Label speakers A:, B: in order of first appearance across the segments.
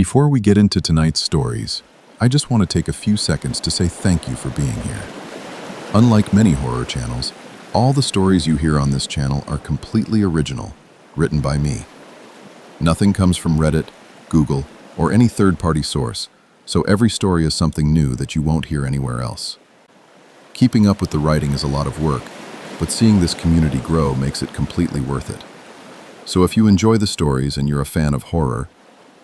A: Before we get into tonight's stories, I just want to take a few seconds to say thank you for being here. Unlike many horror channels, all the stories you hear on this channel are completely original, written by me. Nothing comes from Reddit, Google, or any third-party source, so every story is something new that you won't hear anywhere else. Keeping up with the writing is a lot of work, but seeing this community grow makes it completely worth it. So if you enjoy the stories and you're a fan of horror,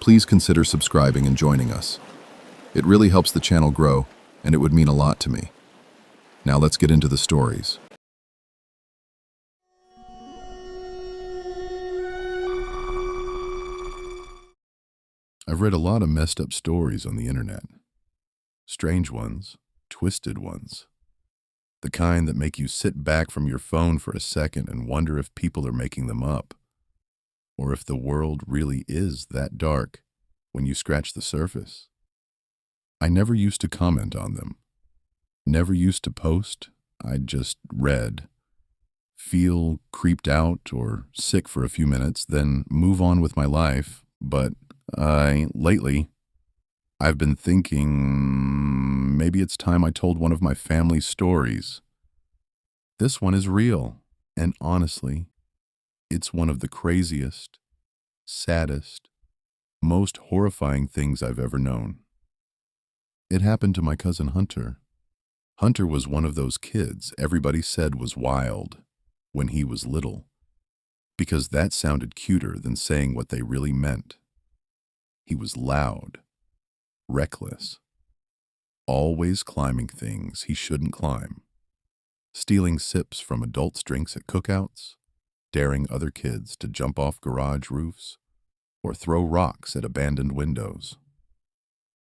A: please consider subscribing and joining us. It really helps the channel grow, and it would mean a lot to me. Now let's get into the stories. I've read a lot of messed up stories on the internet. Strange ones, twisted ones. The kind that make you sit back from your phone for a second and wonder if people are making them up, or if the world really is that dark when you scratch the surface. I never used to comment on them. Never used to post. I just read, feel creeped out or sick for a few minutes, then move on with my life. But lately, I've been thinking maybe it's time I told one of my family's stories. This one is real, and honestly, it's one of the craziest, saddest, most horrifying things I've ever known. It happened to my cousin Hunter. Hunter was one of those kids everybody said was wild when he was little, because that sounded cuter than saying what they really meant. He was loud, reckless, always climbing things he shouldn't climb, stealing sips from adults' drinks at cookouts, daring other kids to jump off garage roofs or throw rocks at abandoned windows.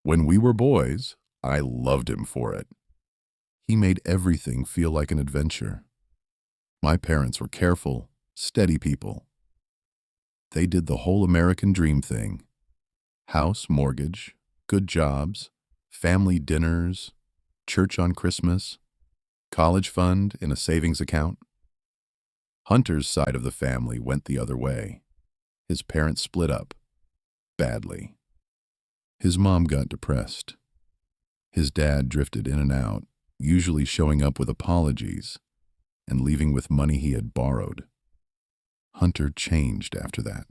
A: When we were boys, I loved him for it. He made everything feel like an adventure. My parents were careful, steady people. They did the whole American dream thing. House, mortgage, good jobs, family dinners, church on Christmas, college fund in a savings account. Hunter's side of the family went the other way. His parents split up, badly. His mom got depressed. His dad drifted in and out, usually showing up with apologies and leaving with money he had borrowed. Hunter changed after that.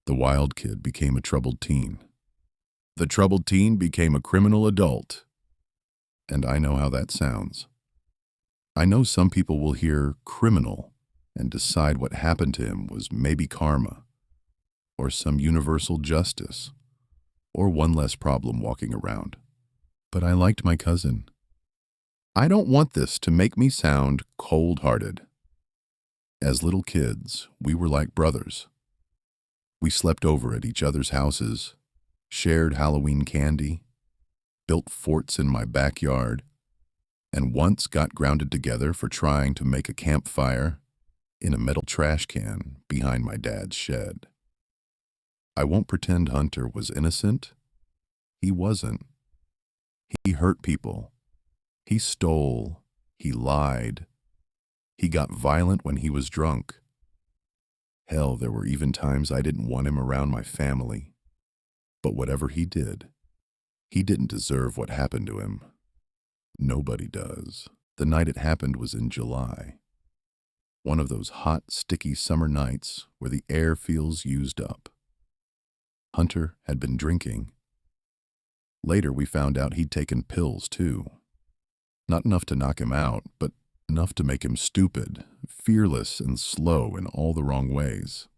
A: The wild kid became a troubled teen. The troubled teen became a criminal adult. And I know how that sounds. I know some people will hear criminal and decide what happened to him was maybe karma, or some universal justice, or one less problem walking around. But I liked my cousin. I don't want this to make me sound cold-hearted. As little kids, we were like brothers. We slept over at each other's houses, shared Halloween candy, built forts in my backyard, and once got grounded together for trying to make a campfire in a metal trash can behind my dad's shed. I won't pretend Hunter was innocent. He wasn't. He hurt people. He stole. He lied. He got violent when he was drunk. Hell, there were even times I didn't want him around my family. But whatever he did, he didn't deserve what happened to him. Nobody does. The night it happened was in July. One of those hot, sticky summer nights where the air feels used up. Hunter had been drinking. Later we found out he'd taken pills too. Not enough to knock him out, but enough to make him stupid, fearless, and slow in all the wrong ways.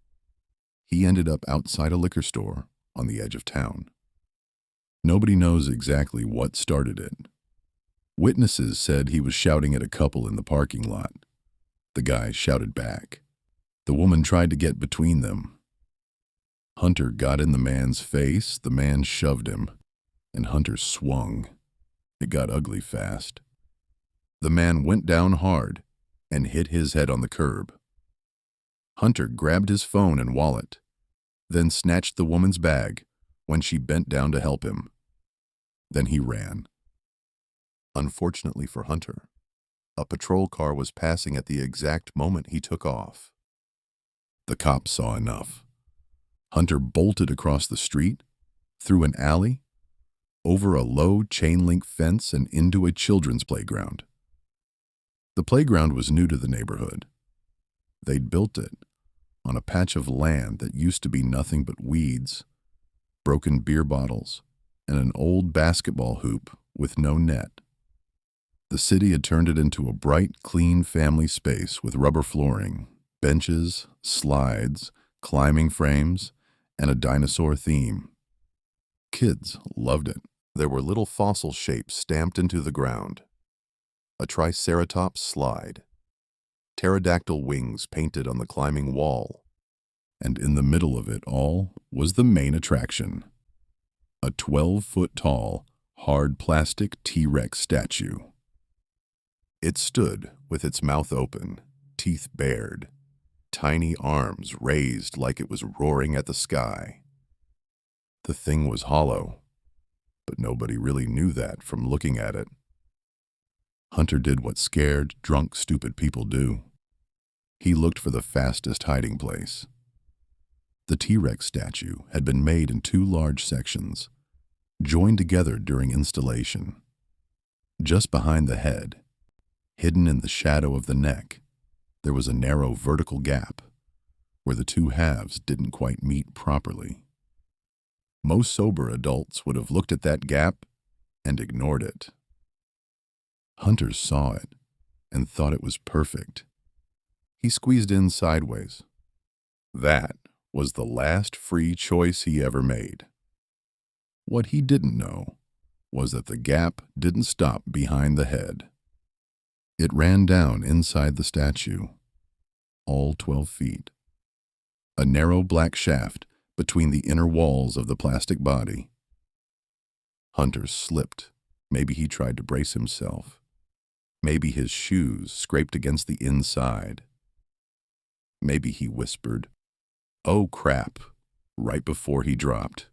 A: He ended up outside a liquor store on the edge of town. Nobody knows exactly what started it. Witnesses said he was shouting at a couple in the parking lot. The guy shouted back. The woman tried to get between them. Hunter got in the man's face, the man shoved him, and Hunter swung. It got ugly fast. The man went down hard and hit his head on the curb. Hunter grabbed his phone and wallet, then snatched the woman's bag when she bent down to help him. Then he ran. Unfortunately for Hunter, a patrol car was passing at the exact moment he took off. The cops saw enough. Hunter bolted across the street, through an alley, over a low chain-link fence and into a children's playground. The playground was new to the neighborhood. They'd built it on a patch of land that used to be nothing but weeds, broken beer bottles, and an old basketball hoop with no net. The city had turned it into a bright, clean family space with rubber flooring, benches, slides, climbing frames, and a dinosaur theme. Kids loved it. There were little fossil shapes stamped into the ground. A triceratops slide, pterodactyl wings painted on the climbing wall, and in the middle of it all was the main attraction, a 12-foot-tall, hard plastic T-Rex statue. It stood with its mouth open, teeth bared, tiny arms raised like it was roaring at the sky. The thing was hollow, but nobody really knew that from looking at it. Hunter did what scared, drunk, stupid people do. He looked for the fastest hiding place. The T-Rex statue had been made in two large sections, joined together during installation. Just behind the head, hidden in the shadow of the neck, there was a narrow vertical gap where the two halves didn't quite meet properly. Most sober adults would have looked at that gap and ignored it. Hunter saw it and thought it was perfect. He squeezed in sideways. That was the last free choice he ever made. What he didn't know was that the gap didn't stop behind the head. It ran down inside the statue, all 12 feet. A narrow black shaft between the inner walls of the plastic body. Hunter slipped. Maybe he tried to brace himself. Maybe his shoes scraped against the inside. Maybe he whispered, "Oh crap," right before he dropped.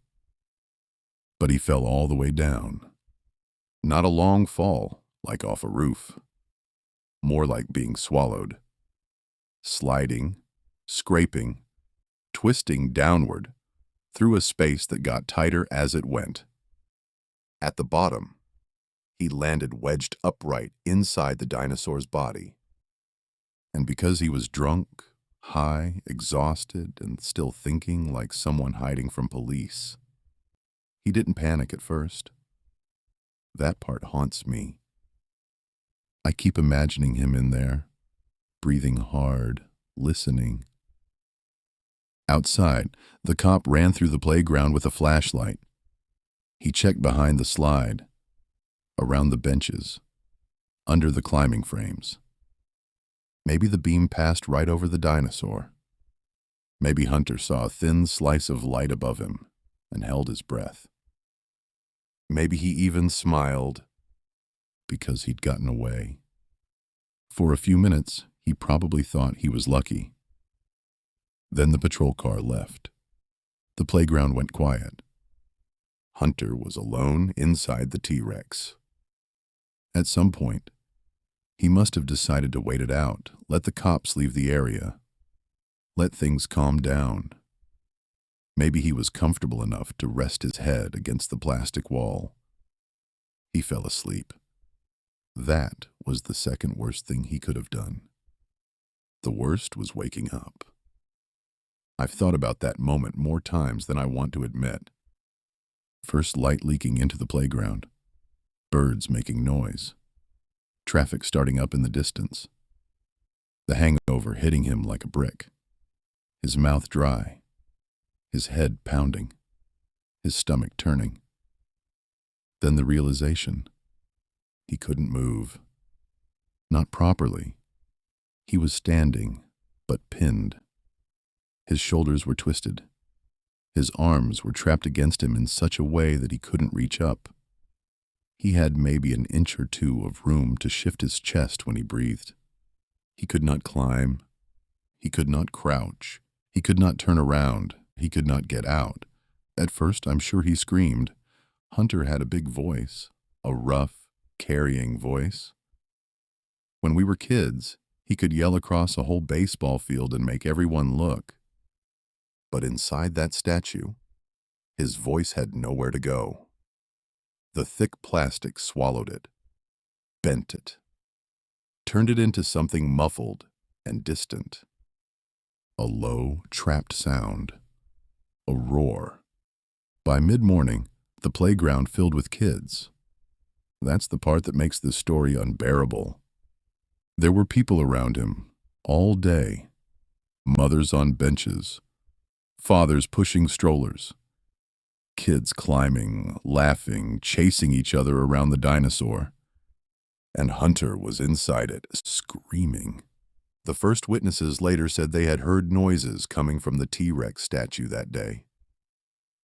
A: But he fell all the way down. Not a long fall, like off a roof. More like being swallowed. Sliding, scraping, twisting downward through a space that got tighter as it went. At the bottom, he landed wedged upright inside the dinosaur's body. And because he was drunk, high, exhausted, and still thinking like someone hiding from police, he didn't panic at first. That part haunts me. I keep imagining him in there, breathing hard, listening. Outside, the cop ran through the playground with a flashlight. He checked behind the slide, around the benches, under the climbing frames. Maybe the beam passed right over the dinosaur. Maybe Hunter saw a thin slice of light above him and held his breath. Maybe he even smiled because he'd gotten away. For a few minutes, he probably thought he was lucky. Then the patrol car left. The playground went quiet. Hunter was alone inside the T-Rex. At some point, he must have decided to wait it out, let the cops leave the area, let things calm down. Maybe he was comfortable enough to rest his head against the plastic wall. He fell asleep. That was the second worst thing he could have done. The worst was waking up. I've thought about that moment more times than I want to admit. First light leaking into the playground, birds making noise, traffic starting up in the distance, the hangover hitting him like a brick, his mouth dry, his head pounding, his stomach turning. Then the realization. He couldn't move. Not properly. He was standing, but pinned. His shoulders were twisted. His arms were trapped against him in such a way that he couldn't reach up. He had maybe an inch or two of room to shift his chest when he breathed. He could not climb. He could not crouch. He could not turn around. He could not get out. At first, I'm sure he screamed. Hunter had a big voice, a rough, carrying voice. When we were kids, he could yell across a whole baseball field and make everyone look. But inside that statue, His voice had nowhere to go. The thick plastic swallowed it, bent it, turned it into something muffled and distant. A low, trapped sound. A roar. By mid-morning, the playground filled with kids. That's the part that makes this story unbearable. There were people around him, all day. Mothers on benches, fathers pushing strollers, kids climbing, laughing, chasing each other around the dinosaur. And Hunter was inside it, screaming. The first witnesses later said they had heard noises coming from the T-Rex statue that day.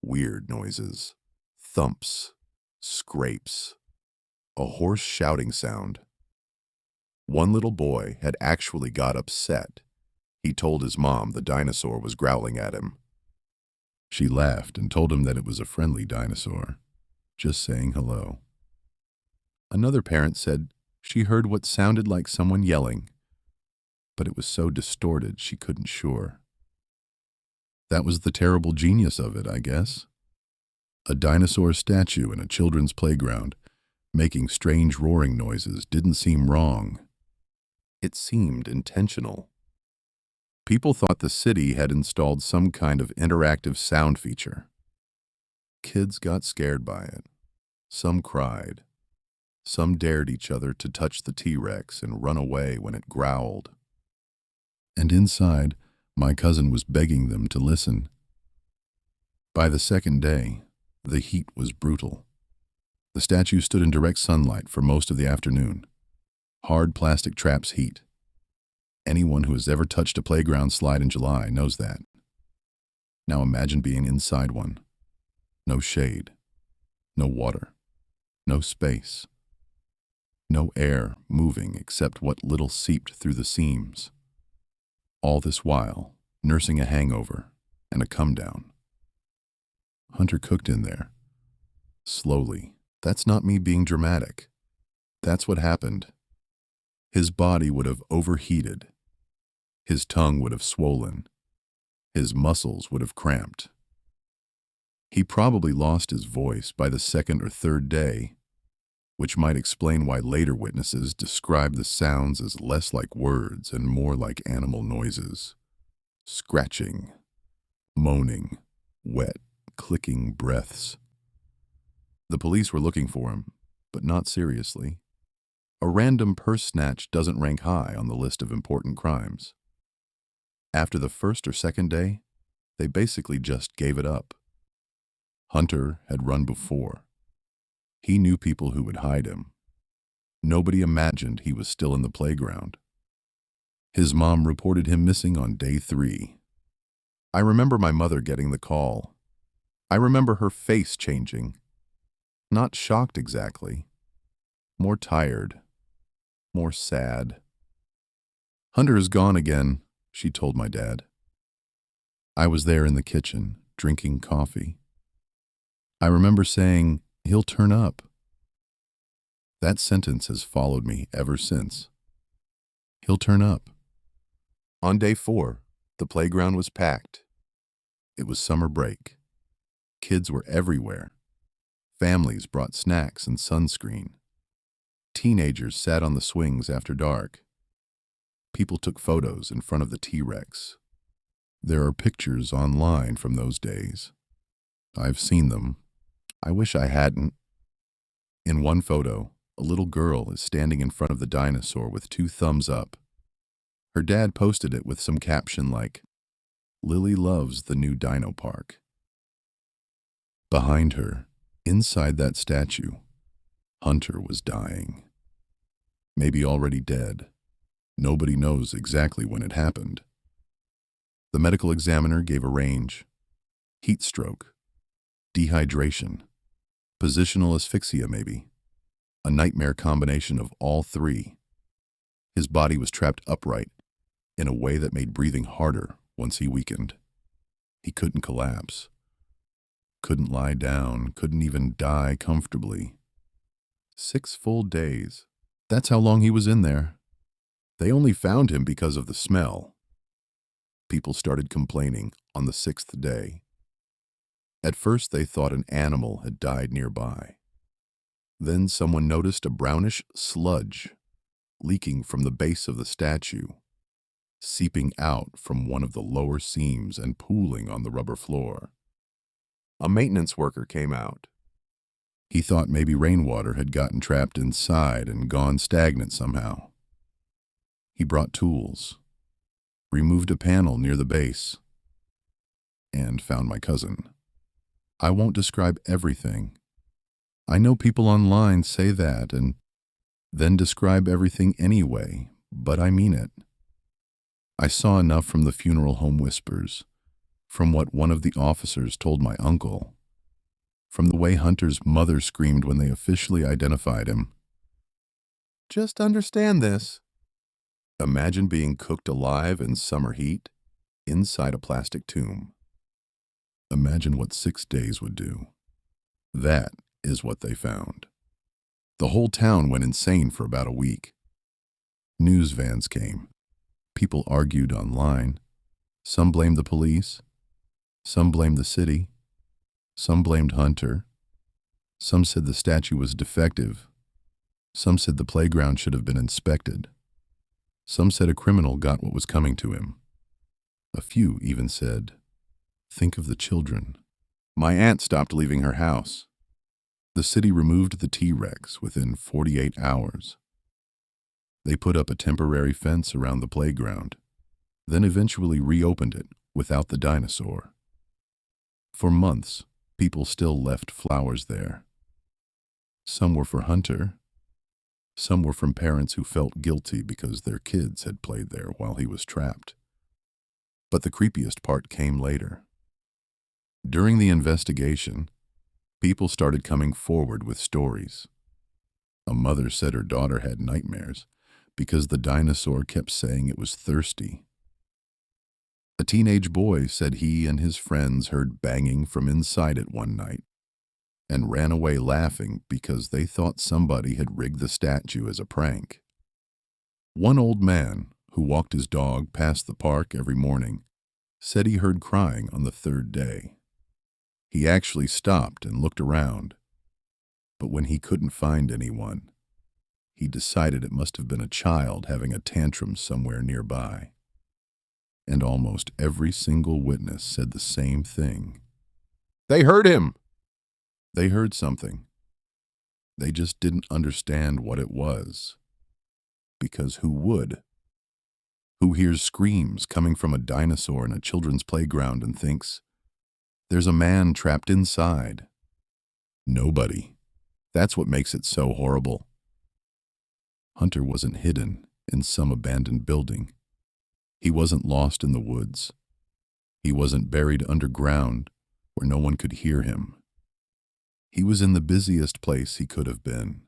A: Weird noises. Thumps. Scrapes. A hoarse shouting sound. One little boy had actually got upset. He told his mom the dinosaur was growling at him. She laughed and told him that it was a friendly dinosaur, just saying hello. Another parent said she heard what sounded like someone yelling, but it was so distorted she couldn't sure. That was the terrible genius of it, I guess. A dinosaur statue in a children's playground, making strange roaring noises, didn't seem wrong. It seemed intentional. People thought the city had installed some kind of interactive sound feature. Kids got scared by it. Some cried. Some dared each other to touch the T-Rex and run away when it growled. And inside, my cousin was begging them to listen. By the second day, the heat was brutal. The statue stood in direct sunlight for most of the afternoon. Hard plastic traps heat. Anyone who has ever touched a playground slide in July knows that. Now imagine being inside one. No shade. No water. No space. No air moving except what little seeped through the seams. All this while, nursing a hangover and a come-down. Hunter cooked in there. Slowly. That's not me being dramatic. That's what happened. His body would have overheated. His tongue would have swollen. His muscles would have cramped. He probably lost his voice by the second or third day, which might explain why later witnesses described the sounds as less like words and more like animal noises. Scratching, moaning, wet, clicking breaths. The police were looking for him, but not seriously. A random purse snatch doesn't rank high on the list of important crimes. After the first or second day, they basically just gave it up. Hunter had run before. He knew people who would hide him. Nobody imagined he was still in the playground. His mom reported him missing on day 3. I remember my mother getting the call. I remember her face changing. Not shocked exactly. More tired. More sad. Hunter is gone again, she told my dad. I was there in the kitchen, drinking coffee. I remember saying, "He'll turn up." That sentence has followed me ever since. He'll turn up. On day 4, the playground was packed. It was summer break. Kids were everywhere. Families brought snacks and sunscreen. Teenagers sat on the swings after dark. People took photos in front of the T-Rex. There are pictures online from those days. I've seen them. I wish I hadn't. In one photo, a little girl is standing in front of the dinosaur with 2 thumbs up. Her dad posted it with some caption like, "Lily loves the new dino park." Behind her, inside that statue, Hunter was dying. Maybe already dead. Nobody knows exactly when it happened. The medical examiner gave a range: heat stroke, dehydration, positional asphyxia maybe, a nightmare combination of all 3. His body was trapped upright in a way that made breathing harder once he weakened. He couldn't collapse, couldn't lie down, couldn't even die comfortably. 6 full days. That's how long he was in there. They only found him because of the smell. People started complaining on the 6th day. At first they thought an animal had died nearby. Then someone noticed a brownish sludge leaking from the base of the statue, seeping out from one of the lower seams and pooling on the rubber floor. A maintenance worker came out. He thought maybe rainwater had gotten trapped inside and gone stagnant somehow. He brought tools, removed a panel near the base, and found my cousin. I won't describe everything. I know people online say that and then describe everything anyway, but I mean it. I saw enough from the funeral home whispers, from what one of the officers told my uncle, from the way Hunter's mother screamed when they officially identified him. Just understand this. Imagine being cooked alive in summer heat inside a plastic tomb. Imagine what 6 days would do. That is what they found. The whole town went insane for about a week. News vans came. People argued online. Some blamed the police. Some blamed the city. Some blamed Hunter. Some said the statue was defective. Some said the playground should have been inspected. Some said a criminal got what was coming to him. A few even said, "Think of the children." My aunt stopped leaving her house. The city removed the T-Rex within 48 hours. They put up a temporary fence around the playground, then eventually reopened it without the dinosaur. For months, people still left flowers there. Some were for Hunter. Some were from parents who felt guilty because their kids had played there while he was trapped. But the creepiest part came later. During the investigation, people started coming forward with stories. A mother said her daughter had nightmares because the dinosaur kept saying it was thirsty. A teenage boy said he and his friends heard banging from inside it one night and ran away laughing because they thought somebody had rigged the statue as a prank. One old man, who walked his dog past the park every morning, said he heard crying on the third day. He actually stopped and looked around, but when he couldn't find anyone, he decided it must have been a child having a tantrum somewhere nearby. And almost every single witness said the same thing. They heard him! They heard something. They just didn't understand what it was. Because who would? Who hears screams coming from a dinosaur in a children's playground and thinks, "There's a man trapped inside"? Nobody. That's what makes it so horrible. Hunter wasn't hidden in some abandoned building. He wasn't lost in the woods. He wasn't buried underground where no one could hear him. He was in the busiest place he could have been,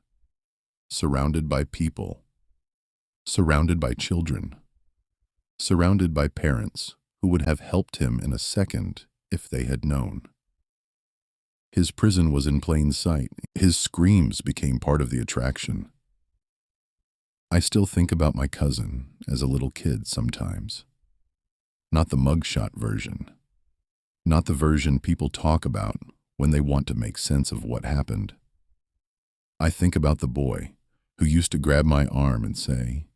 A: surrounded by people, surrounded by children, surrounded by parents who would have helped him in a second if they had known. His prison was in plain sight. His screams became part of the attraction. I still think about my cousin as a little kid sometimes. Not the mugshot version. Not the version people talk about when they want to make sense of what happened. I think about the boy who used to grab my arm and say,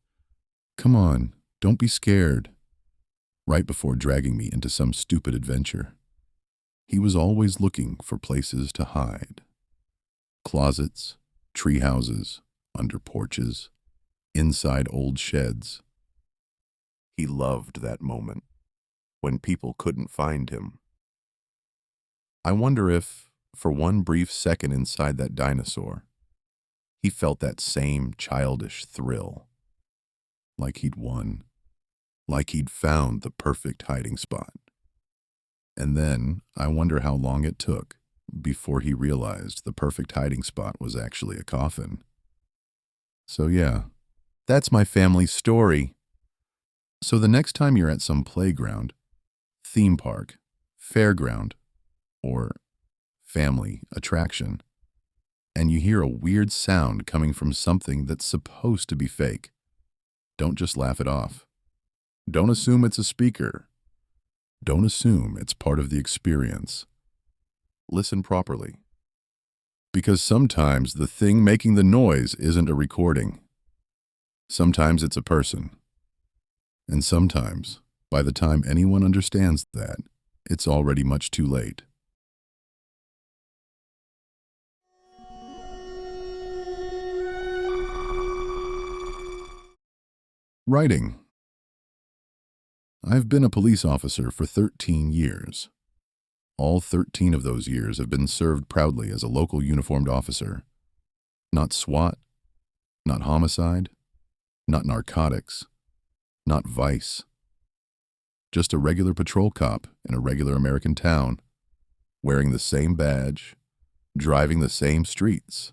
A: "Come on, don't be scared," right before dragging me into some stupid adventure. He was always looking for places to hide. Closets, tree houses, under porches, inside old sheds. He loved that moment when people couldn't find him. I wonder if, for one brief second inside that dinosaur, he felt that same childish thrill. Like he'd won. Like he'd found the perfect hiding spot. And then I wonder how long it took before he realized the perfect hiding spot was actually a coffin. So yeah, that's my family's story. So the next time you're at some playground, theme park, fairground, or family attraction, and you hear a weird sound coming from something that's supposed to be fake, don't just laugh it off. Don't assume it's a speaker. Don't assume it's part of the experience. listen properly. Because sometimes the thing making the noise isn't a recording. Sometimes it's a person. And sometimes, by the time anyone understands that, it's already much too late. Writing. I've been a police officer for 13 years. All 13 of those years have been served proudly as a local uniformed officer. Not SWAT, not homicide, not narcotics, not vice. Just a regular patrol cop in a regular American town, wearing the same badge, driving the same streets,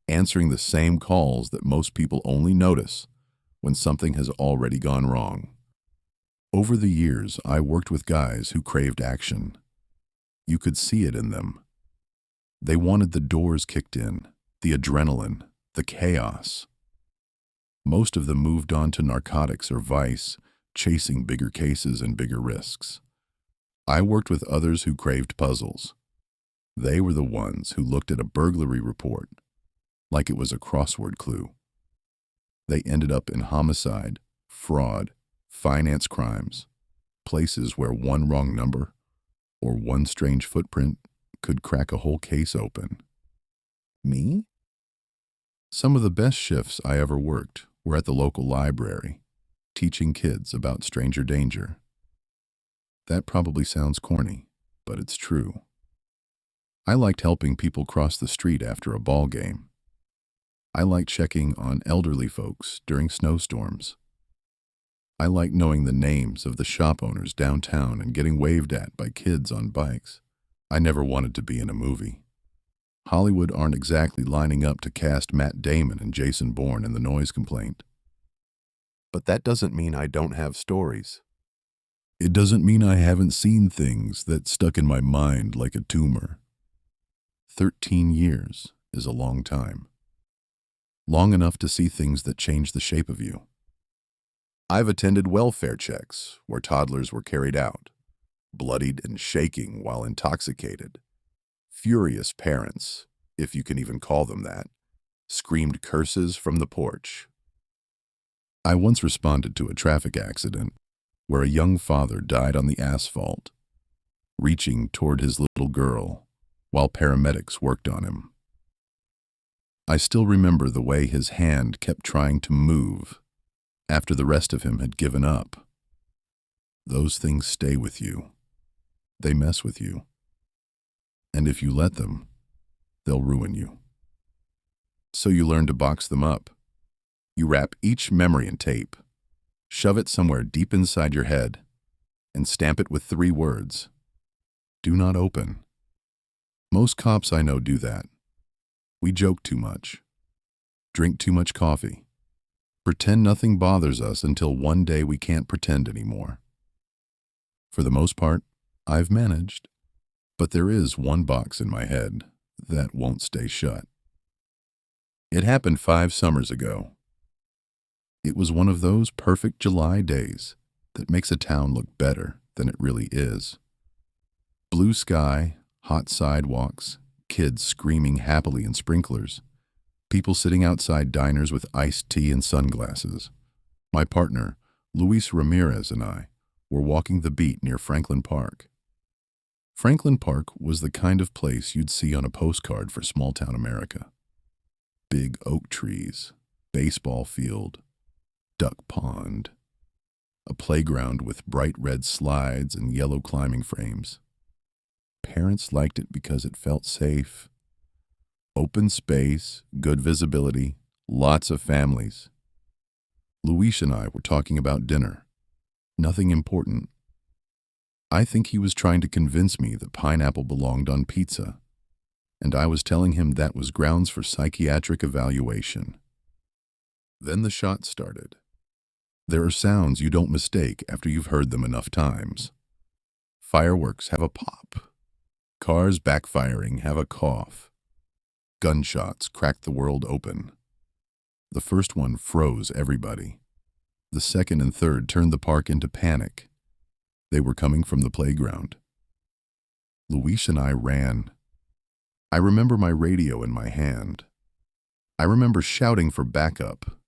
A: answering the same calls that most people only notice when something has already gone wrong. Over the years, I worked with guys who craved action. You could see it in them. They wanted the doors kicked in, the adrenaline, the chaos. Most of them moved on to narcotics or vice, chasing bigger cases and bigger risks. I worked with others who craved puzzles. They were the ones who looked at a burglary report like it was a crossword clue. They ended up in homicide, fraud, finance crimes, places where one wrong number or one strange footprint could crack a whole case open. Me? Some of the best shifts I ever worked were at the local library, teaching kids about stranger danger. That probably sounds corny, but it's true. I liked helping people cross the street after a ball game. I liked checking on elderly folks during snowstorms. I liked knowing the names of the shop owners downtown and getting waved at by kids on bikes. I never wanted to be in a movie. Hollywood aren't exactly lining up to cast Matt Damon and Jason Bourne in The Noise Complaint. But that doesn't mean I don't have stories. It doesn't mean I haven't seen things that stuck in my mind like a tumor. 13 years is a long time. Long enough to see things that change the shape of you. I've attended welfare checks where toddlers were carried out, bloodied and shaking while intoxicated. Furious parents, if you can even call them that, screamed curses from the porch. I once responded to a traffic accident where a young father died on the asphalt, reaching toward his little girl while paramedics worked on him. I still remember the way his hand kept trying to move after the rest of him had given up. Those things stay with you. They mess with you. And if you let them, they'll ruin you. So you learn to box them up. You wrap each memory in tape, shove it somewhere deep inside your head, and stamp it with 3 words. Do not open. Most cops I know do that. We joke too much, drink too much coffee, pretend nothing bothers us until one day we can't pretend anymore. For the most part, I've managed, but there is one box in my head that won't stay shut. It happened 5 summers ago. It was one of those perfect July days that makes a town look better than it really is. Blue sky, hot sidewalks, kids screaming happily in sprinklers, people sitting outside diners with iced tea and sunglasses. My partner, Luis Ramirez, and I were walking the beat near Franklin Park. Franklin Park was the kind of place you'd see on a postcard for small-town America. Big oak trees, baseball field, duck pond, a playground with bright red slides and yellow climbing frames. Parents liked it because it felt safe. Open space, good visibility, lots of families. Luis and I were talking about dinner. Nothing important. I think he was trying to convince me that pineapple belonged on pizza, and I was telling him that was grounds for psychiatric evaluation. Then the shot started. There are sounds you don't mistake after you've heard them enough times. Fireworks have a pop. Cars backfiring have a cough. Gunshots crack the world open. The first one froze everybody. The second and third turned the park into panic. They were coming from the playground. Luis and I ran, I remember my radio in my hand. I remember shouting for backup.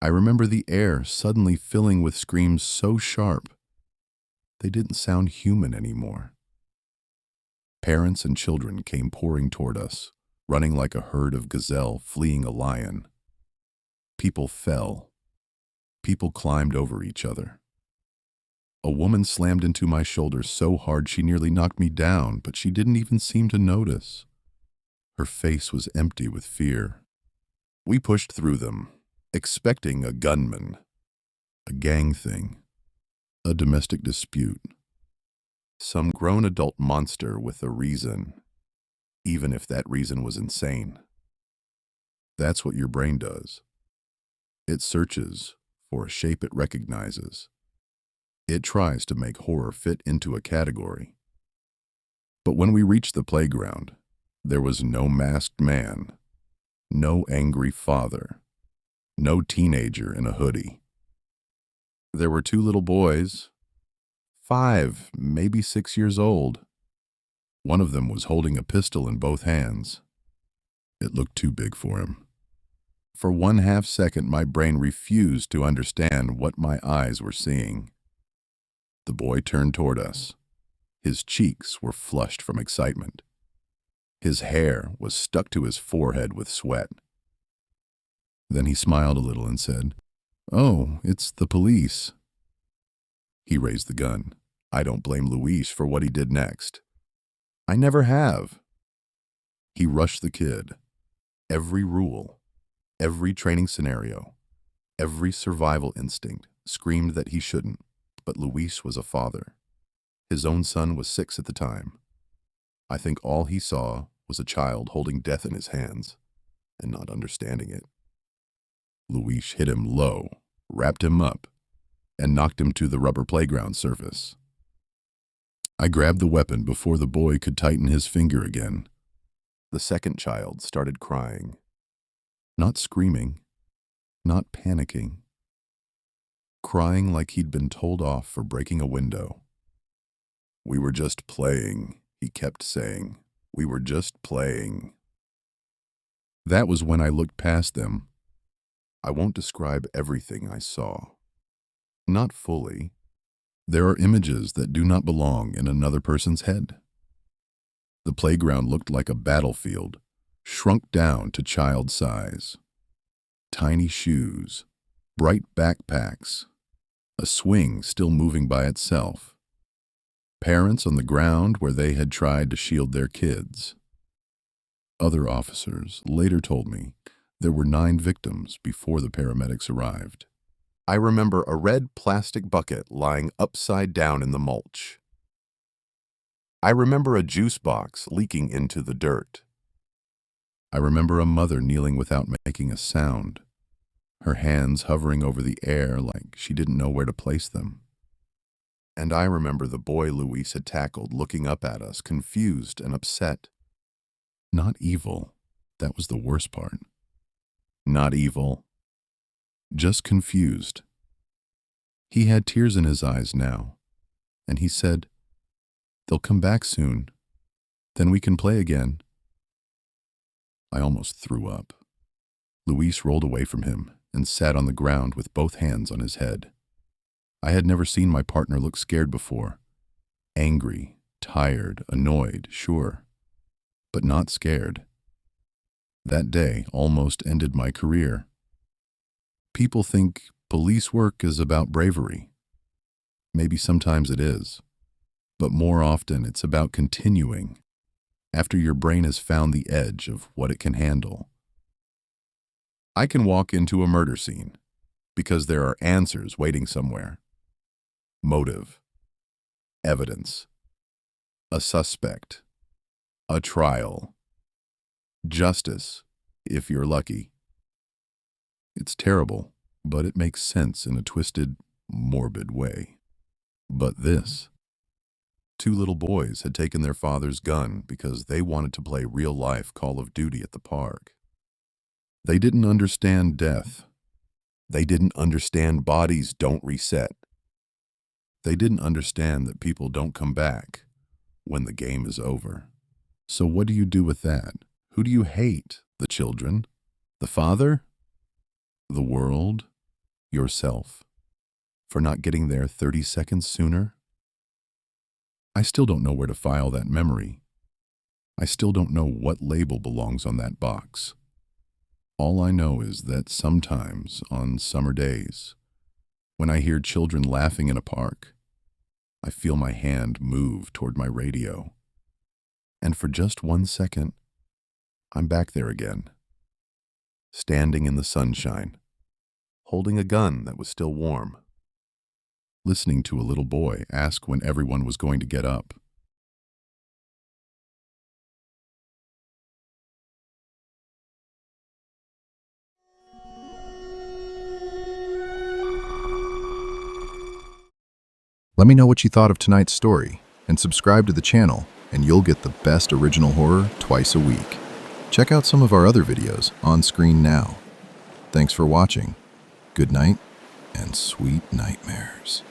A: I remember the air suddenly filling with screams so sharp they didn't sound human anymore. Parents and children came pouring toward us, running like a herd of gazelle fleeing a lion. People fell. People climbed over each other. A woman slammed into my shoulder so hard she nearly knocked me down, but she didn't even seem to notice. Her face was empty with fear. We pushed through them, expecting a gunman, a gang thing, a domestic dispute, some grown adult monster with a reason, even if that reason was insane. That's what your brain does. It searches for a shape it recognizes. It tries to make horror fit into a category. But when we reached the playground, there was no masked man, no angry father, no teenager in a hoodie. There were two little boys, 5, maybe 6 years old. One of them was holding a pistol in both hands. It looked too big for him. For 1/2 second, my brain refused to understand what my eyes were seeing. The boy turned toward us. His cheeks were flushed from excitement. His hair was stuck to his forehead with sweat. Then he smiled a little and said, "Oh, it's the police." He raised the gun. I don't blame Luis for what he did next. I never have. He rushed the kid. Every rule, every training scenario, every survival instinct screamed that he shouldn't, but Luis was a father. His own son was 6 at the time. I think all he saw was a child holding death in his hands and not understanding it. Luis hit him low, wrapped him up, and knocked him to the rubber playground surface. I grabbed the weapon before the boy could tighten his finger again. The second child started crying. Not screaming, not panicking. Crying like he'd been told off for breaking a window. "We were just playing," he kept saying. "We were just playing." That was when I looked past them. I won't describe everything I saw. Not fully. There are images that do not belong in another person's head. The playground looked like a battlefield, shrunk down to child size. Tiny shoes, bright backpacks, a swing still moving by itself. Parents on the ground where they had tried to shield their kids. Other officers later told me there were 9 victims before the paramedics arrived. I remember a red plastic bucket lying upside down in the mulch. I remember a juice box leaking into the dirt. I remember a mother kneeling without making a sound, her hands hovering over the air like she didn't know where to place them. And I remember the boy Luis had tackled looking up at us, confused and upset. Not evil, that was the worst part. Not evil. Just confused. He had tears in his eyes now, and he said, "They'll come back soon. Then we can play again." I almost threw up. Luis rolled away from him and sat on the ground with both hands on his head. I had never seen my partner look scared before. Angry, tired, annoyed, sure, but not scared. That day almost ended my career. People think police work is about bravery. Maybe sometimes it is, but more often it's about continuing after your brain has found the edge of what it can handle. I can walk into a murder scene because there are answers waiting somewhere. Motive, evidence, a suspect, a trial, justice, if you're lucky. It's terrible, but it makes sense in a twisted, morbid way. But this. 2 little boys had taken their father's gun because they wanted to play real-life Call of Duty at the park. They didn't understand death. They didn't understand bodies don't reset. They didn't understand that people don't come back when the game is over. So what do you do with that? Who do you hate? The children? The father? The world? Yourself? For not getting there 30 seconds sooner? I still don't know where to file that memory. I still don't know what label belongs on that box. All I know is that sometimes, on summer days, when I hear children laughing in a park, I feel my hand move toward my radio. And for just 1 second, I'm back there again, standing in the sunshine, holding a gun that was still warm, listening to a little boy ask when everyone was going to get up.
B: Let me know what you thought of tonight's story, and subscribe to the channel, and you'll get the best original horror twice a week. Check out some of our other videos on screen now. Thanks for watching. Good night, and sweet nightmares.